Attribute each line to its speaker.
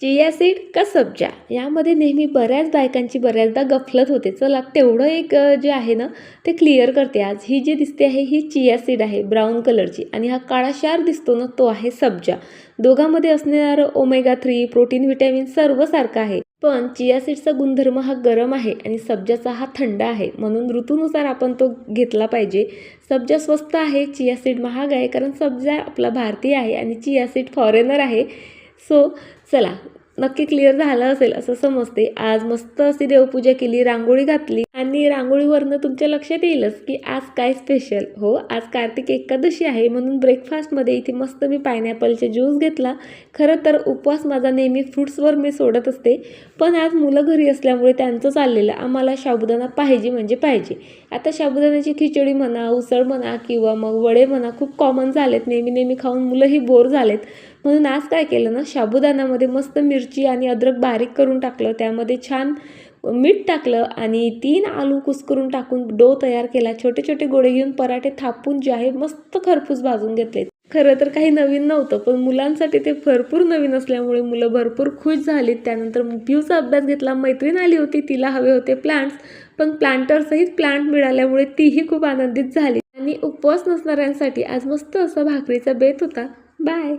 Speaker 1: Chia seed का सब्जा यामध्ये नेहमी बऱ्याच बायकांची बऱ्याचदा गफलत होते. चला तेवढं एक जे आहे ना ते क्लिअर करते आज. ही जी दिसते आहे ही चिया सीड आहे ब्राऊन कलरची आणि हा काळा शार दिसतो ना तो आहे सब्जा. दोघांमध्ये असणारं ओमेगा 3 प्रोटीन व्हिटॅमिन सर्व सारखं आहे. पण चिया सीडचा गुणधर्म हा गरम आहे आणि सब्जाचा हा थंड आहे, म्हणून ऋतूनुसार आपण तो घेतला पाहिजे. सब्जा स्वस्त आहे, चिया सीड महाग आहे, कारण सब्जा आपला भारतीय आहे आणि चिया सीड फॉरेनर आहे. सो चला नक्की क्लिअर झालं असेल असं समजते. आज मस्त अशी देवपूजा केली, रांगोळी घातली आणि रांगोळीवरनं तुमच्या लक्षात येईलच की आज काय स्पेशल. हो, आज कार्तिक एकादशी आहे, म्हणून ब्रेकफास्टमध्ये इथे मस्त मी पायनॅपलचे ज्यूस घेतला. खरं तर उपवास माझा नेहमी फ्रूट्सवर मी सोडत असते, पण आज मुलं घरी असल्यामुळे त्यांचं चाललेलं आम्हाला साबुदाणा पाहिजे म्हणजे पाहिजे. आता साबुदाण्याची खिचडी म्हणा, उसळ म्हणा किंवा मग वडे म्हणा खूप कॉमन झालेत, नेहमी नेहमी खाऊन मुलंही बोर झालेत. म्हणून आज काय केलं ना, साबुदाण्यामध्ये मस्त मिरची आणि अद्रक बारीक करून टाकलं, त्यामध्ये छान मीठ टाकलं आणि 3 आलू कुस्करून टाकून डो तयार केला. छोटे छोटे गोळे घेऊन पराठे थापून जे आहे मस्त खरपूस भाजून घेतले. खरं तर काही नवीन नव्हतं, पण मुलांसाठी ते भरपूर नवीन असल्यामुळे मुलं भरपूर खुश झालीत. त्यानंतर पिऊचा अभ्यास घेतला. मैत्रीण आली होती, तिला हवे होते प्लांट्स, पण प्लांटरसहित प्लांट मिळाल्यामुळे तीही खूप आनंदित झाली. आणि उपवास नसणाऱ्यांसाठी आज मस्त असा भाकरीचा बेत होता. बाय.